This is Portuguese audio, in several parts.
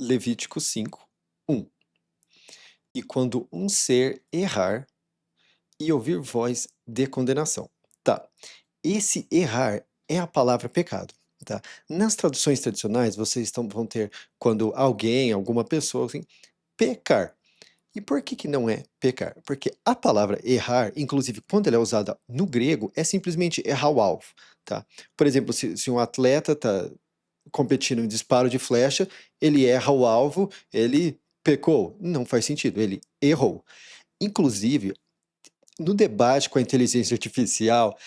Levítico 5, 1. E quando um ser errar e ouvir voz de condenação. Tá. Esse errar é a palavra pecado, tá? Nas traduções tradicionais, vão ter quando alguém, alguma pessoa, assim, pecar. E por que que não é pecar? Porque a palavra errar, inclusive quando ela é usada no grego, é simplesmente errar o alvo, tá? Por exemplo, se um atleta está competindo em disparo de flecha, ele erra o alvo, ele pecou. Não faz sentido, ele errou. Inclusive, no debate com a inteligência artificial,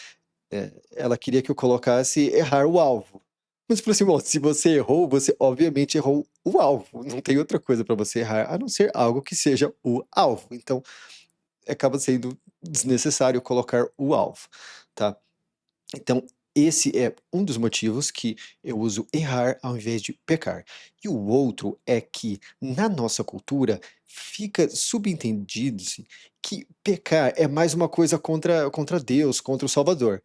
ela queria que eu colocasse errar o alvo. Mas eu falei assim, bom, se você errou, você obviamente errou o alvo. Não tem outra coisa para você errar, a não ser algo que seja o alvo. Então, acaba sendo desnecessário colocar o alvo, tá? Então, esse é um dos motivos que eu uso errar ao invés de pecar. E o outro é que, na nossa cultura, fica subentendido-se que pecar é mais uma coisa contra Deus, contra o Salvador.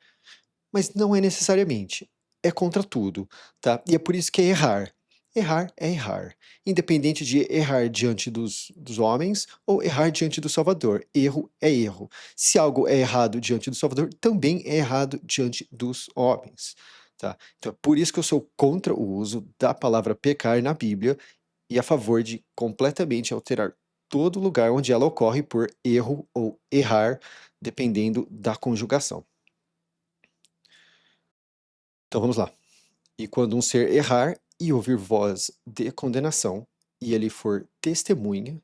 Mas não é necessariamente. É contra tudo, tá? E é por isso que é errar. Errar é errar. Independente de errar diante dos homens ou errar diante do Salvador. Erro é erro. Se algo é errado diante do Salvador, também é errado diante dos homens, tá? Então é por isso que eu sou contra o uso da palavra pecar na Bíblia e a favor de completamente alterar todo lugar onde ela ocorre por erro ou errar, dependendo da conjugação. Então vamos lá. E quando um ser errar e ouvir voz de condenação, e ele for testemunha,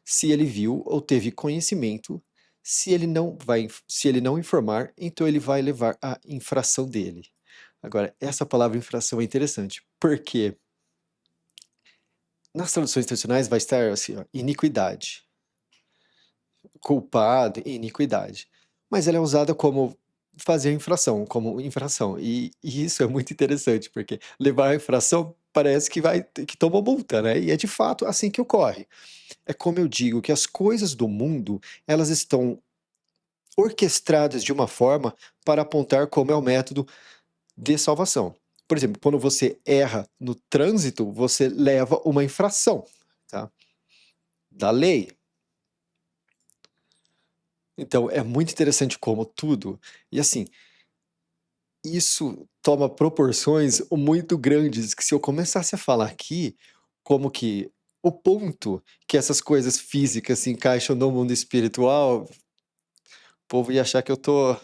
se ele viu ou teve conhecimento, se ele não informar, então ele vai levar a infração dele. Agora, essa palavra infração é interessante, porque nas traduções tradicionais vai estar assim, ó, iniquidade, culpado, iniquidade. Mas ela é usada como fazer infração, como infração. E isso é muito interessante, porque levar a infração parece que vai que toma multa, né? E é de fato assim que ocorre. É como eu digo, que as coisas do mundo, elas estão orquestradas de uma forma para apontar como é o método de salvação. Por exemplo, quando você erra no trânsito, você leva uma infração, tá? Da lei. Então é muito interessante como tudo. E assim, isso toma proporções muito grandes, que se eu começasse a falar aqui, como que o ponto que essas coisas físicas se encaixam no mundo espiritual, o povo ia achar que eu tô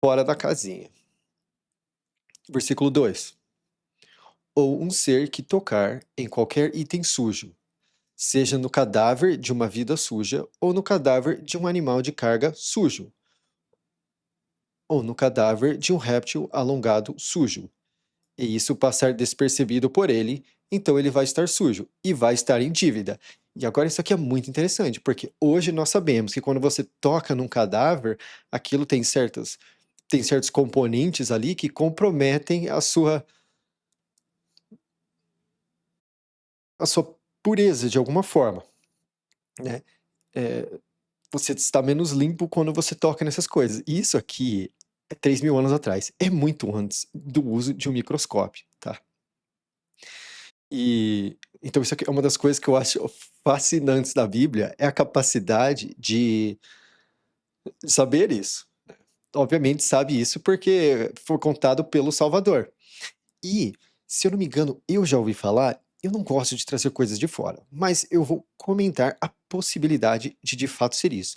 fora da casinha. Versículo 2: ou um ser que tocar em qualquer item sujo, seja no cadáver de uma vida suja, ou no cadáver de um animal de carga sujo, ou no cadáver de um réptil alongado sujo, e isso passar despercebido por ele, então ele vai estar sujo e vai estar em dívida. E agora isso aqui é muito interessante, porque hoje nós sabemos que quando você toca num cadáver, aquilo tem certos componentes ali que comprometem a sua pureza de alguma forma, né? É, você está menos limpo quando você toca nessas coisas. E isso aqui é 3.000 anos atrás, é muito antes do uso de um microscópio, tá? E então isso aqui é uma das coisas que eu acho fascinantes da Bíblia, é a capacidade de saber isso. Obviamente sabe isso porque foi contado pelo Salvador. E, se eu não me engano, eu já ouvi falar, eu não gosto de trazer coisas de fora, mas eu vou comentar a possibilidade de fato ser isso.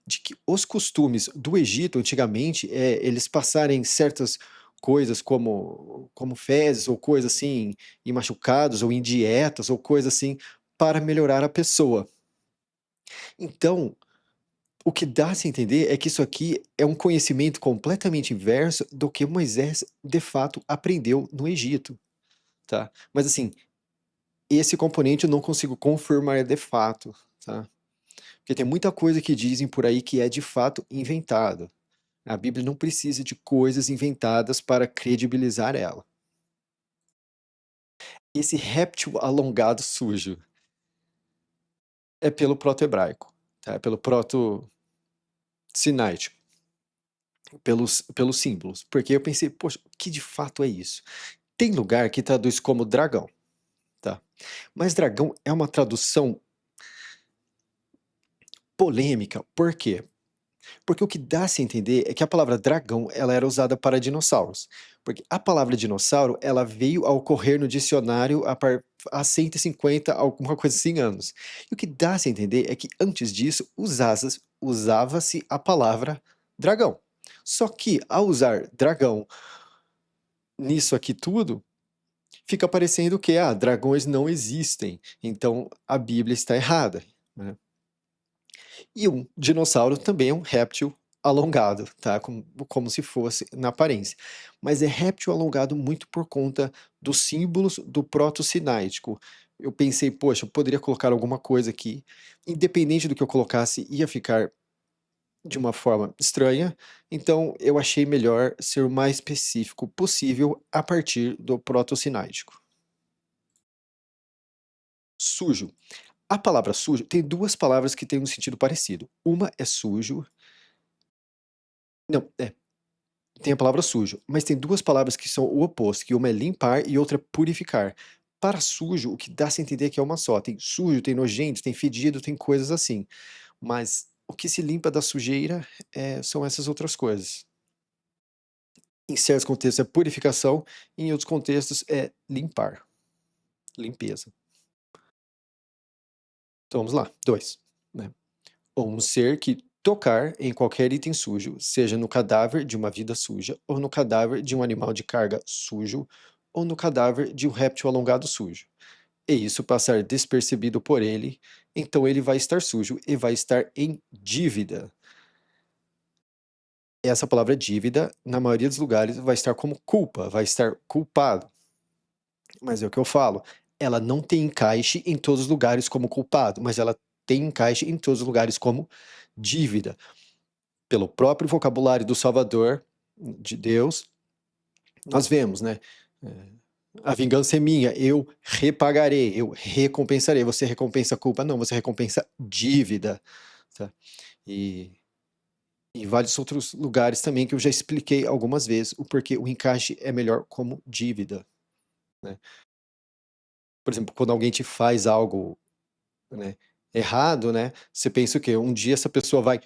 De que os costumes do Egito antigamente, eles passarem certas coisas como fezes ou coisas assim, em machucados ou em dietas ou coisa assim, para melhorar a pessoa. Então, o que dá a se entender é que isso aqui é um conhecimento completamente inverso do que Moisés de fato aprendeu no Egito, tá? Mas assim, esse componente eu não consigo confirmar de fato, tá? Porque tem muita coisa que dizem por aí que é de fato inventado. A Bíblia não precisa de coisas inventadas para credibilizar ela. Esse réptil alongado sujo é pelo proto-hebraico, tá? É pelo proto-sinaítico, pelos símbolos. Porque eu pensei, poxa, o que de fato é isso? Tem lugar que traduz como dragão, Tá. Mas dragão é uma tradução polêmica, por quê? Porque o que dá-se a entender é que a palavra dragão, ela era usada para dinossauros, porque a palavra dinossauro, ela veio a ocorrer no dicionário há 150, alguma coisa assim, anos. E o que dá-se a entender é que antes disso, usava-se a palavra dragão. Só que ao usar dragão nisso aqui tudo, fica parecendo que, dragões não existem, então a Bíblia está errada, né? E um dinossauro também é um réptil alongado, tá? Como se fosse na aparência. Mas é réptil alongado muito por conta dos símbolos do proto-sináitico. Eu pensei, poxa, eu poderia colocar alguma coisa aqui, independente do que eu colocasse, ia ficar de uma forma estranha, então eu achei melhor ser o mais específico possível a partir do proto-sináitico. Sujo. A palavra sujo tem duas palavras que têm um sentido parecido. Uma é sujo. Não, tem a palavra sujo, mas tem duas palavras que são o oposto, que uma é limpar e outra é purificar. Para sujo, o que dá-se a entender é que é uma só. Tem sujo, tem nojento, tem fedido, tem coisas assim. Mas o que se limpa da sujeira são essas outras coisas. Em certos contextos é purificação, em outros contextos é limpar, limpeza. Então vamos lá, dois, né? Ou um ser que tocar em qualquer item sujo, seja no cadáver de uma vida suja, ou no cadáver de um animal de carga sujo, ou no cadáver de um réptil alongado sujo. E isso passar despercebido por ele, então ele vai estar sujo e vai estar em dívida. Essa palavra dívida, na maioria dos lugares, vai estar como culpa, vai estar culpado. Mas é o que eu falo, ela não tem encaixe em todos os lugares como culpado, mas ela tem encaixe em todos os lugares como dívida. Pelo próprio vocabulário do Salvador, de Deus, nós vemos, né? A vingança é minha, eu repagarei, eu recompensarei. Você recompensa a culpa? Não, você recompensa dívida. Tá? E em vários outros lugares também que eu já expliquei algumas vezes o porquê o encaixe é melhor como dívida. Né? Por exemplo, quando alguém te faz algo, né, errado, né, você pensa o quê? Um dia essa pessoa vai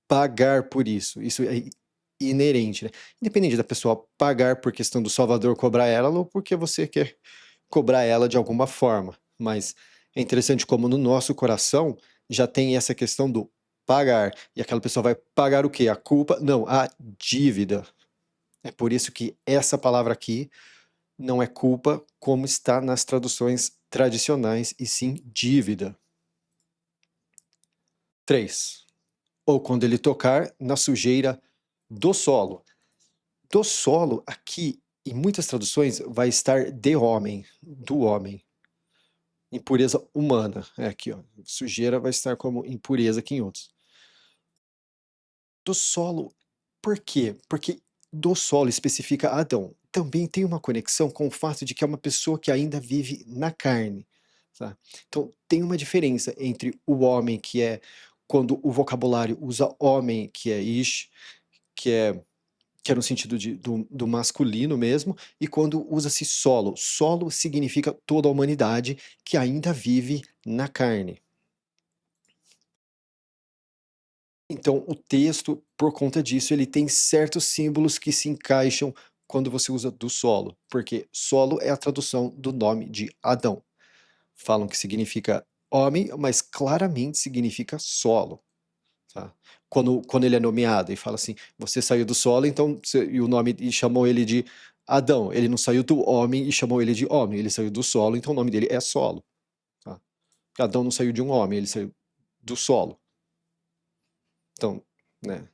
pagar por isso. Isso é inerente, né? Independente da pessoa pagar por questão do Salvador cobrar ela ou porque você quer cobrar ela de alguma forma. Mas é interessante como no nosso coração já tem essa questão do pagar. E aquela pessoa vai pagar o quê? A culpa? Não, a dívida. É por isso que essa palavra aqui não é culpa, como está nas traduções tradicionais, e sim dívida. 3. Ou quando ele tocar na sujeira do solo. Do solo, aqui, em muitas traduções, vai estar de homem, do homem. Impureza humana. É aqui, ó. Sujeira vai estar como impureza aqui em outros. Do solo, por quê? Porque do solo especifica Adão. Também tem uma conexão com o fato de que é uma pessoa que ainda vive na carne. Tá? Então, tem uma diferença entre o homem, que é quando o vocabulário usa homem, que é ish, que é que é no sentido do masculino mesmo, e quando usa-se solo. Solo significa toda a humanidade que ainda vive na carne. Então, o texto, por conta disso, ele tem certos símbolos que se encaixam quando você usa do solo, porque solo é a tradução do nome de Adão. Falam que significa homem, mas claramente significa solo. Tá? Quando ele é nomeado e fala assim, você saiu do solo, então e o nome e chamou ele de Adão. Ele não saiu do homem e chamou ele de homem. Ele saiu do solo, então o nome dele é solo. Tá? Adão não saiu de um homem, ele saiu do solo. Então, né?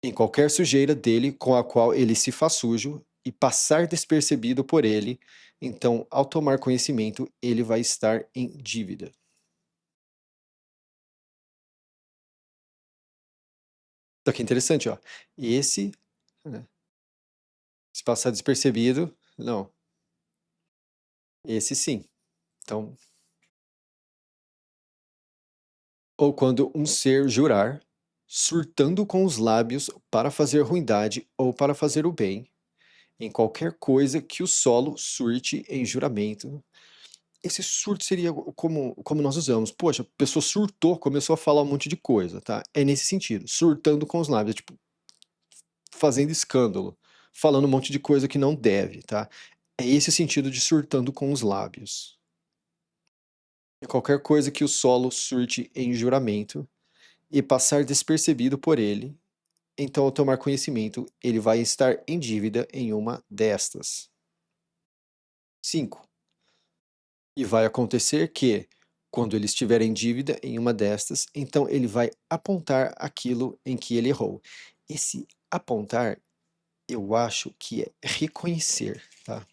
Em qualquer sujeira dele com a qual ele se faz sujo e passar despercebido por ele, então, ao tomar conhecimento, ele vai estar em dívida. Então, que interessante, ó. Esse, né, se passar despercebido, não. Esse sim. Então, ou quando um ser jurar, surtando com os lábios para fazer ruindade ou para fazer o bem, em qualquer coisa que o solo surte em juramento. Esse surto seria como nós usamos. Poxa, a pessoa surtou, começou a falar um monte de coisa, tá? É nesse sentido, surtando com os lábios, tipo, fazendo escândalo, falando um monte de coisa que não deve, tá? É esse o sentido de surtando com os lábios. É qualquer coisa que o solo surte em juramento e passar despercebido por ele, então ao tomar conhecimento, ele vai estar em dívida em uma destas. 5. E vai acontecer que, quando ele estiver em dívida em uma destas, então ele vai apontar aquilo em que ele errou. Esse apontar, eu acho que é reconhecer, tá?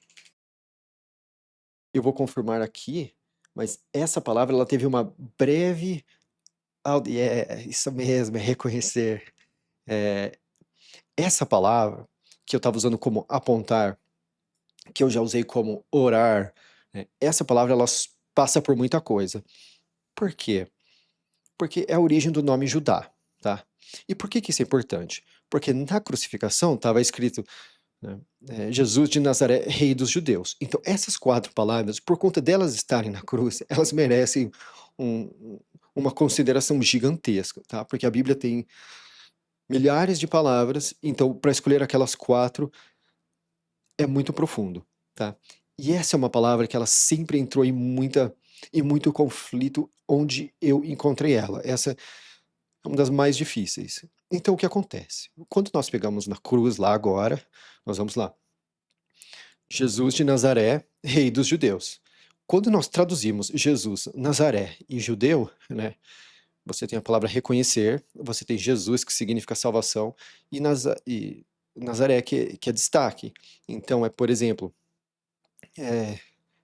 Eu vou confirmar aqui, mas essa palavra ela teve uma breve. Isso mesmo, é reconhecer. É, essa palavra que eu estava usando como apontar, que eu já usei como orar, né, essa palavra ela passa por muita coisa. Por quê? Porque é a origem do nome Judá, tá? E por que que isso é importante? Porque na crucificação estava escrito, né, Jesus de Nazaré, Rei dos Judeus. Então essas 4 palavras, por conta delas estarem na cruz, elas merecem um- uma consideração gigantesca, tá? Porque a Bíblia tem milhares de palavras, então para escolher aquelas 4 é muito profundo, tá? E essa é uma palavra que ela sempre entrou em muito conflito onde eu encontrei ela. Essa é uma das mais difíceis. Então o que acontece? Quando nós pegamos na cruz lá agora, nós vamos lá. Jesus de Nazaré, Rei dos Judeus. Quando nós traduzimos Jesus, Nazaré e judeu, né? Você tem a palavra reconhecer, você tem Jesus, que significa salvação, e Nazaré, que é destaque. Então, por exemplo, é,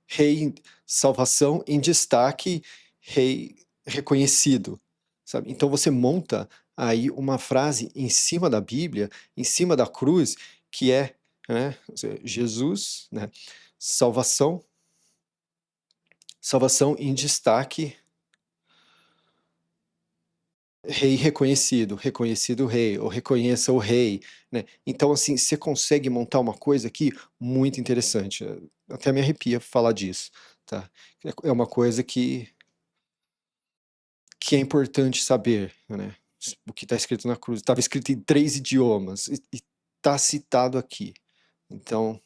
rei, salvação em destaque, rei reconhecido, sabe? Então você monta aí uma frase em cima da Bíblia, em cima da cruz, que é, né, Jesus, né, salvação, salvação em destaque, rei reconhecido, reconhecido rei, ou reconheça o rei, né? Então, assim, você consegue montar uma coisa aqui muito interessante. Até me arrepia falar disso, tá? É uma coisa que é importante saber, né? O que está escrito na cruz. Estava escrito em 3 idiomas e está citado aqui. Então,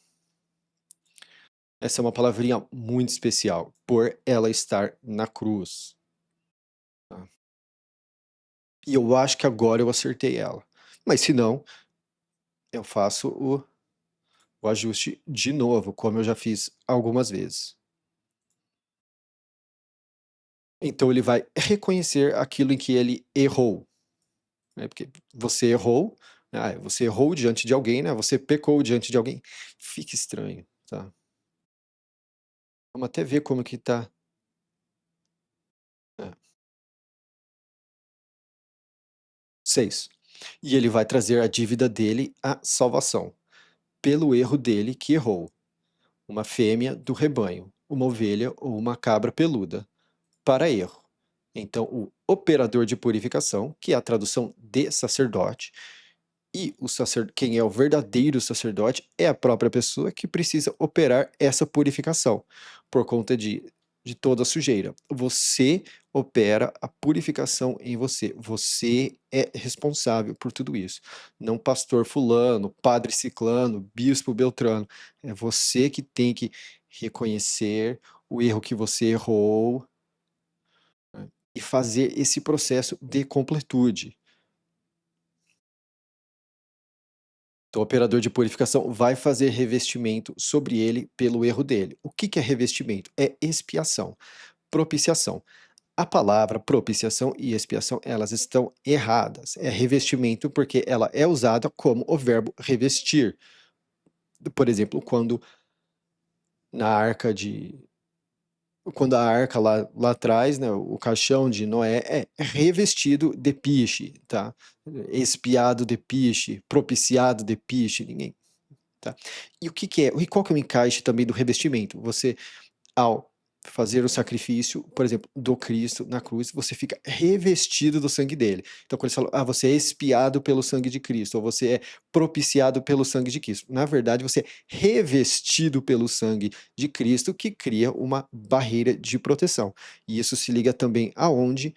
essa é uma palavrinha muito especial, por ela estar na cruz. Tá? E eu acho que agora eu acertei ela. Mas se não, eu faço o ajuste de novo, como eu já fiz algumas vezes. Então ele vai reconhecer aquilo em que ele errou, né? Porque você errou, você errou diante de alguém, né? Você pecou diante de alguém. Fica estranho, tá? Vamos até ver como que tá. É. 6. E ele vai trazer a dívida dele à salvação, pelo erro dele que errou, uma fêmea do rebanho, uma ovelha ou uma cabra peluda, para erro. Então, o operador de purificação, que é a tradução de sacerdote, e quem é o verdadeiro sacerdote é a própria pessoa que precisa operar essa purificação, por conta de toda a sujeira. Você opera a purificação em você. Você é responsável por tudo isso. Não pastor fulano, padre ciclano, bispo beltrano. É você que tem que reconhecer o erro que você errou, né, e fazer esse processo de completude. Então, o operador de purificação vai fazer revestimento sobre ele pelo erro dele. O que que é revestimento? É expiação, propiciação. A palavra propiciação e expiação, elas estão erradas. É revestimento porque ela é usada como o verbo revestir. Por exemplo, na arca de quando a arca lá atrás, né, o caixão de Noé é revestido de piche, tá? Expiado de piche, propiciado de piche, ninguém. Tá? E o que que é? E qual que é o encaixe também do revestimento? Você, ao fazer o sacrifício, por exemplo, do Cristo na cruz, você fica revestido do sangue dele. Então, quando eles falam, você é expiado pelo sangue de Cristo, ou você é propiciado pelo sangue de Cristo. Na verdade, você é revestido pelo sangue de Cristo, que cria uma barreira de proteção. E isso se liga também aonde?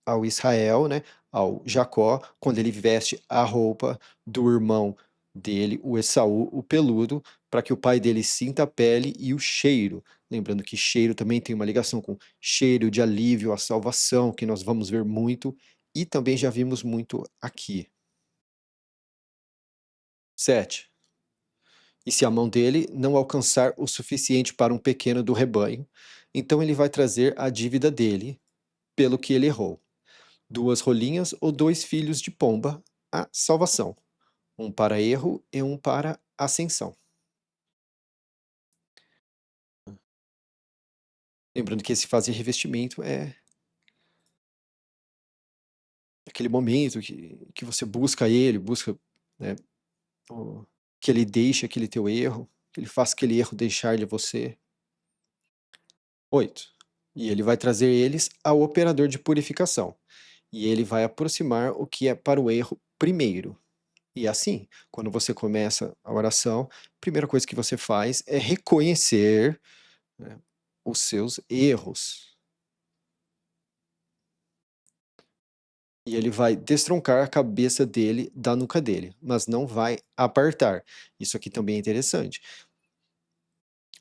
Ao Israel, né, ao Jacó, quando ele veste a roupa do irmão dele, o Esaú, o peludo, para que o pai dele sinta a pele e o cheiro. Lembrando que cheiro também tem uma ligação com cheiro de alívio, a salvação, que nós vamos ver muito, e também já vimos muito aqui. 7. E se a mão dele não alcançar o suficiente para um pequeno do rebanho, então ele vai trazer a dívida dele, pelo que ele errou. 2 rolinhas ou 2 filhos de pomba, a salvação. Um para erro e um para ascensão. Lembrando que esse fazer revestimento é aquele momento que você busca ele, busca, né, que ele deixe aquele teu erro, que ele faça aquele erro deixar-lhe você. 8. E ele vai trazer eles ao operador de purificação, e ele vai aproximar o que é para o erro primeiro. E assim, quando você começa a oração, a primeira coisa que você faz é reconhecer, né, os seus erros. E ele vai destroncar a cabeça dele da nuca dele, mas não vai apartar. Isso aqui também é interessante.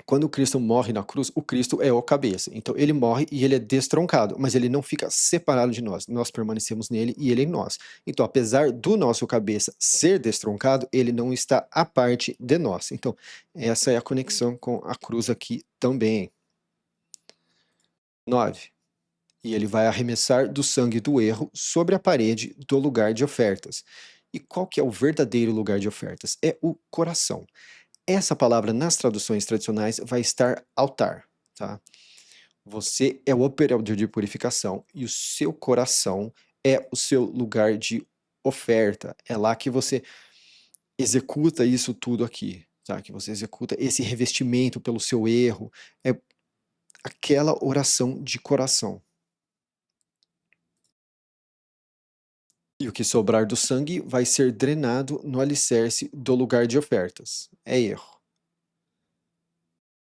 Quando o Cristo morre na cruz, o Cristo é o cabeça. Então ele morre e ele é destroncado, mas ele não fica separado de nós. Nós permanecemos nele e ele em nós. Então, apesar do nosso cabeça ser destroncado, ele não está à parte de nós. Então, essa é a conexão com a cruz aqui também. 9. E ele vai arremessar do sangue do erro sobre a parede do lugar de ofertas. E qual que é o verdadeiro lugar de ofertas? É o coração. Essa palavra nas traduções tradicionais vai estar altar, tá? Você é o operador de purificação e o seu coração é o seu lugar de oferta. É lá que você executa isso tudo aqui, tá? Que você executa esse revestimento pelo seu erro. É aquela oração de coração. E o que sobrar do sangue vai ser drenado no alicerce do lugar de ofertas. É erro.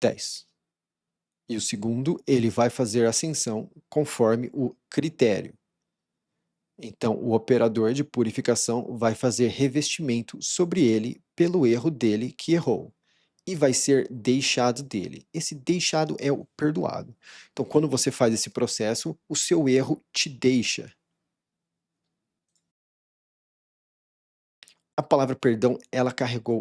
10. E o segundo, ele vai fazer ascensão conforme o critério. Então, o operador de purificação vai fazer revestimento sobre ele pelo erro dele que errou. E vai ser deixado dele. Esse deixado é o perdoado. Então, quando você faz esse processo, o seu erro te deixa. A palavra perdão, ela carrega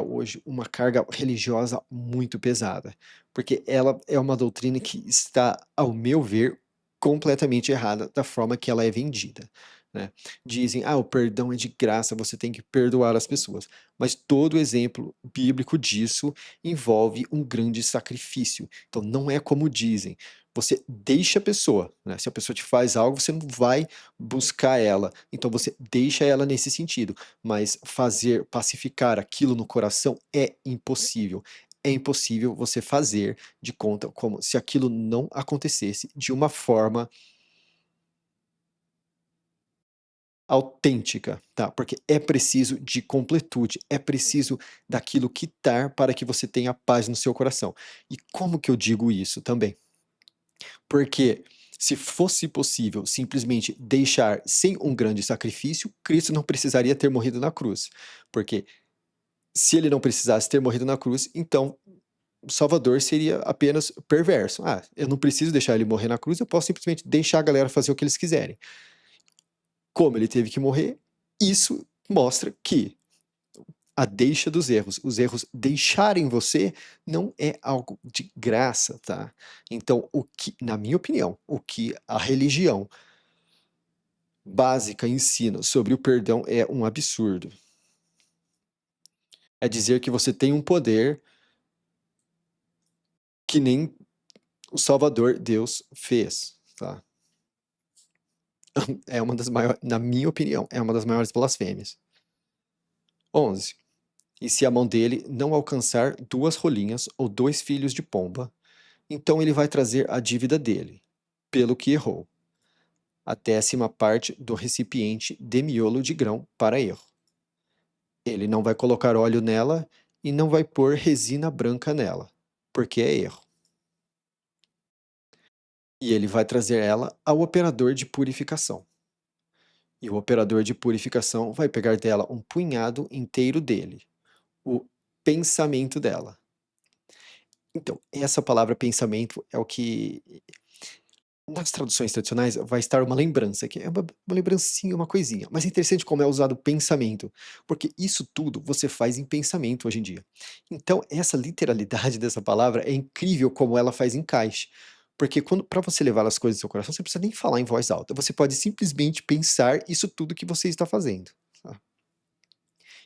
hoje uma carga religiosa muito pesada, porque ela é uma doutrina que está, ao meu ver, completamente errada da forma que ela é vendida, né. Dizem: "Ah, o perdão é de graça, você tem que perdoar as pessoas", mas todo exemplo bíblico disso envolve um grande sacrifício, então não é como dizem, você deixa a pessoa, né, se a pessoa te faz algo, você não vai buscar ela, então você deixa ela nesse sentido, mas fazer pacificar aquilo no coração é impossível. É impossível você fazer de conta como se aquilo não acontecesse de uma forma autêntica, tá? Porque é preciso de completude, é preciso daquilo quitar para que você tenha paz no seu coração. E como que eu digo isso também? Porque se fosse possível simplesmente deixar sem um grande sacrifício, Cristo não precisaria ter morrido na cruz. Porque se ele não precisasse ter morrido na cruz, então o Salvador seria apenas perverso. Ah, eu não preciso deixar ele morrer na cruz, eu posso simplesmente deixar a galera fazer o que eles quiserem. Como ele teve que morrer, isso mostra que a deixa dos erros, os erros deixarem você, não é algo de graça, tá? Então, na minha opinião, o que a religião básica ensina sobre o perdão é um absurdo. É dizer que você tem um poder que nem o Salvador Deus fez, tá? É uma das maiores, na minha opinião, é uma das maiores blasfêmias. 11. E se a mão dele não alcançar 2 rolinhas ou 2 filhos de pomba, então ele vai trazer a dívida dele, pelo que errou, a 10ª parte do recipiente de miolo de grão para erro. Ele não vai colocar óleo nela e não vai pôr resina branca nela, porque é erro. E ele vai trazer ela ao operador de purificação. E o operador de purificação vai pegar dela um punhado inteiro dele, o pensamento dela. Então, essa palavra pensamento é o que nas traduções tradicionais vai estar uma lembrança, que é uma lembrancinha, uma coisinha. Mas é interessante como é usado pensamento, porque isso tudo você faz em pensamento hoje em dia. Então, essa literalidade dessa palavra é incrível como ela faz encaixe. Porque quando para você levar as coisas ao seu coração, você não precisa nem falar em voz alta. Você pode simplesmente pensar isso tudo que você está fazendo. Tá?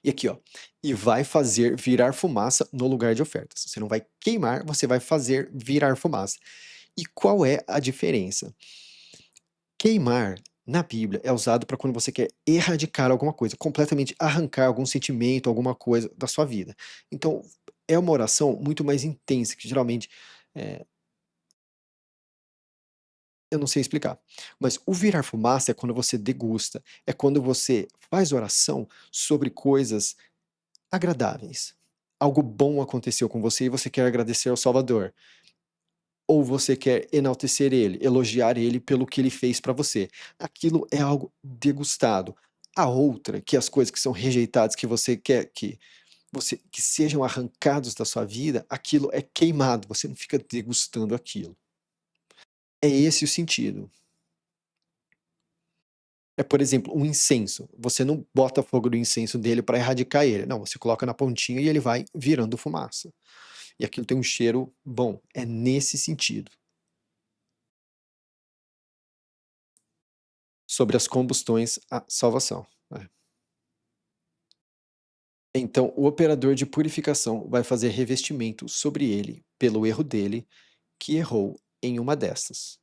E aqui, ó, e vai fazer virar fumaça no lugar de ofertas. Você não vai queimar, você vai fazer virar fumaça. E qual é a diferença? Queimar na Bíblia é usado para quando você quer erradicar alguma coisa, completamente arrancar algum sentimento, alguma coisa da sua vida. Então, é uma oração muito mais intensa, que geralmente, eh, eu não sei explicar. Mas o virar fumaça é quando você degusta, é quando você faz oração sobre coisas agradáveis. Algo bom aconteceu com você e você quer agradecer ao Salvador. Ou você quer enaltecer ele, elogiar ele pelo que ele fez para você. Aquilo é algo degustado. A outra, que as coisas que são rejeitadas, que você quer que sejam arrancados da sua vida, aquilo é queimado, você não fica degustando aquilo. É esse o sentido. É, por exemplo, um incenso. Você não bota fogo no incenso dele para erradicar ele. Não, você coloca na pontinha e ele vai virando fumaça. E aquilo tem um cheiro bom. É nesse sentido. Sobre as combustões, a salvação. É. Então, o operador de purificação vai fazer revestimento sobre ele pelo erro dele, que errou em uma dessas,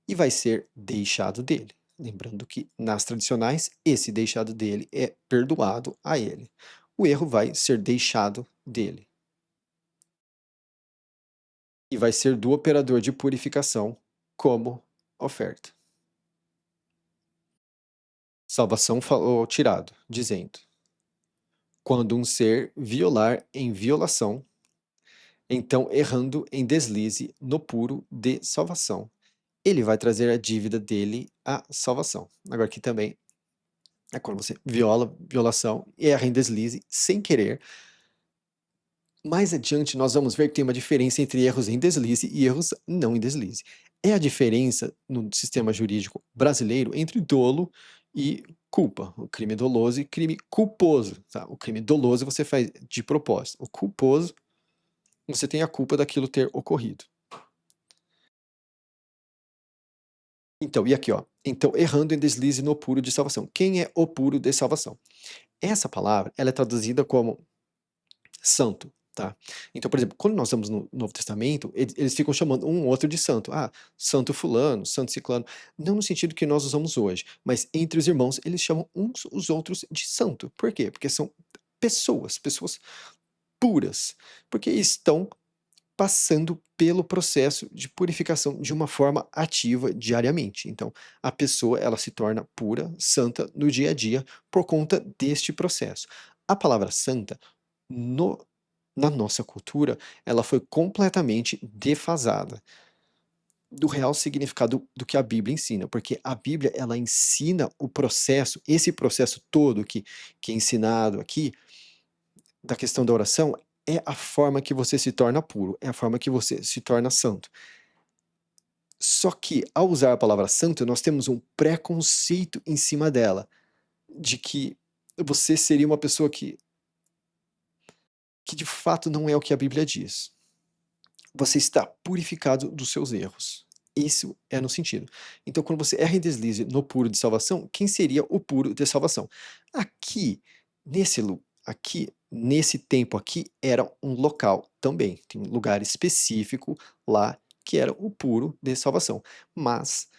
e vai ser deixado dele. Lembrando que nas tradicionais, esse deixado dele é perdoado a ele. O erro vai ser deixado dele e vai ser do operador de purificação como oferta. Salvação falou tirado, dizendo: quando um ser violar em violação, então errando em deslize no puro de salvação, ele vai trazer a dívida dele à salvação. Agora aqui também é quando você viola, violação, e erra em deslize sem querer. Mais adiante nós vamos ver que tem uma diferença entre erros em deslize e erros não em deslize. É a diferença no sistema jurídico brasileiro entre dolo e culpa. O crime doloso e crime culposo. Tá? O crime doloso você faz de propósito. O culposo, você tem a culpa daquilo ter ocorrido. Então, e aqui, ó. Então, errando em deslize no puro de salvação. Quem é o puro de salvação? Essa palavra, ela é traduzida como santo, tá? Então, por exemplo, quando nós estamos no Novo Testamento, eles ficam chamando um outro de santo. Ah, santo fulano, santo ciclano. Não no sentido que nós usamos hoje, mas entre os irmãos, eles chamam uns os outros de santo. Por quê? Porque são pessoas puras, porque estão passando pelo processo de purificação de uma forma ativa diariamente. Então, a pessoa ela se torna pura, santa no dia a dia por conta deste processo. A palavra santa no, na nossa cultura, ela foi completamente defasada do real significado do que a Bíblia ensina, porque a Bíblia ela ensina o processo, esse processo todo que é ensinado aqui da questão da oração é a forma que você se torna puro, é a forma que você se torna santo. Só que, ao usar a palavra santo, nós temos um preconceito em cima dela, de que você seria uma pessoa que de fato não é o que a Bíblia diz. Você está purificado dos seus erros. Isso é no sentido. Então, quando você erra em deslize no puro de salvação, quem seria o puro de salvação? Aqui, nesse tempo aqui, era um local também. Tem um lugar específico lá que era o puro de salvação. Mas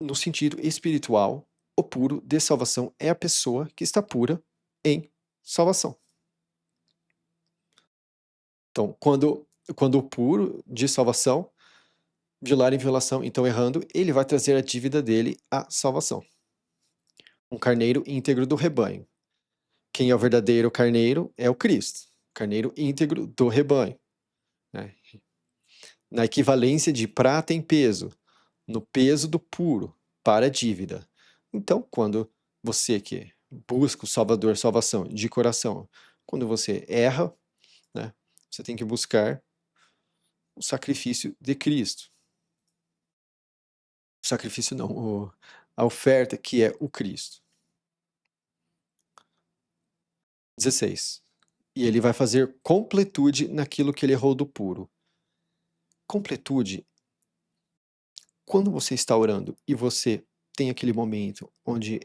no sentido espiritual, o puro de salvação é a pessoa que está pura em salvação. Então, quando o puro de salvação violar em violação, então errando, ele vai trazer a dívida dele à salvação. Um carneiro íntegro do rebanho. Quem é o verdadeiro carneiro é o Cristo, carneiro íntegro do rebanho, né? Na equivalência de prata em peso, no peso do puro, para a dívida. Então, quando você que busca o Salvador, salvação de coração, quando você erra, né, você tem que buscar o sacrifício de Cristo. O sacrifício não, a oferta que é o Cristo. 16. E ele vai fazer completude naquilo que ele errou do puro. Completude, quando você está orando e você tem aquele momento onde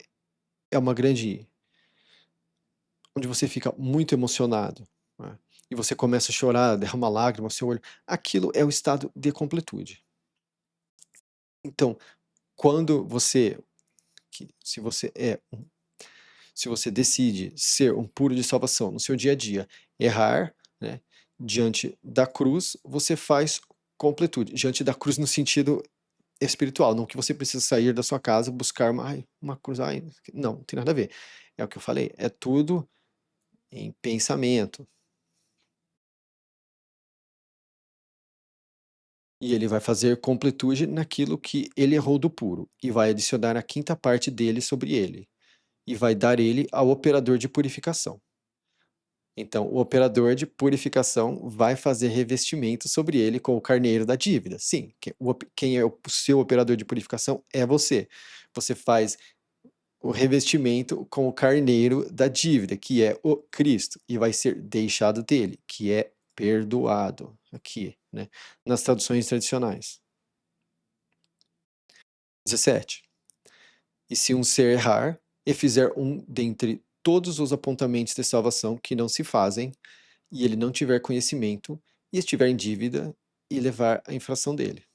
é uma grande, onde você fica muito emocionado, né, e você começa a chorar, derrama lágrima no seu olho, aquilo é o estado de completude. Então, quando você, se você se você decide ser um puro de salvação no seu dia a dia, errar, né, diante da cruz, você faz completude. Diante da cruz no sentido espiritual, não que você precisa sair da sua casa, buscar uma cruz, não tem nada a ver. É o que eu falei, é tudo em pensamento. E ele vai fazer completude naquilo que ele errou do puro, e vai adicionar a quinta parte dele sobre ele, e vai dar ele ao operador de purificação. Então, o operador de purificação vai fazer revestimento sobre ele com o carneiro da dívida. Sim, quem é o seu operador de purificação é você. Você faz o revestimento com o carneiro da dívida, que é o Cristo, e vai ser deixado dele, que é perdoado, aqui, né, nas traduções tradicionais. 17. E se um ser errar, e fizer um dentre todos os apontamentos de salvação que não se fazem, e ele não tiver conhecimento, e estiver em dívida, e levar a infração dele.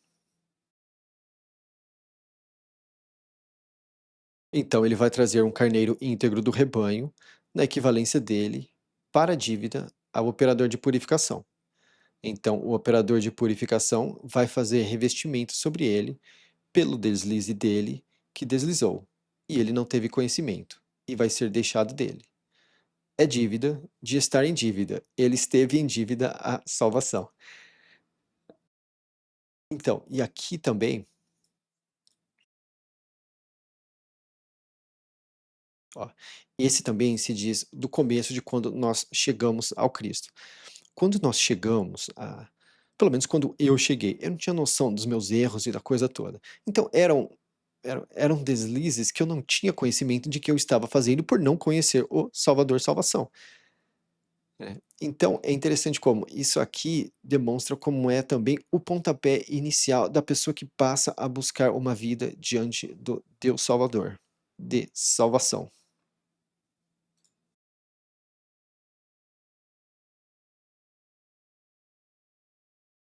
Então ele vai trazer um carneiro íntegro do rebanho, na equivalência dele, para a dívida, ao operador de purificação. Então o operador de purificação vai fazer revestimento sobre ele, pelo deslize dele, que deslizou, e ele não teve conhecimento, e vai ser deixado dele. É dívida de estar em dívida. Ele esteve em dívida à salvação. Então, e aqui também, ó, esse também se diz do começo de quando nós chegamos ao Cristo. Quando nós chegamos a, pelo menos quando eu cheguei, eu não tinha noção dos meus erros e da coisa toda. Então eram deslizes que eu não tinha conhecimento de que eu estava fazendo por não conhecer o Salvador Salvação, né. Então é interessante como isso aqui demonstra como é também o pontapé inicial da pessoa que passa a buscar uma vida diante do Deus Salvador, de salvação.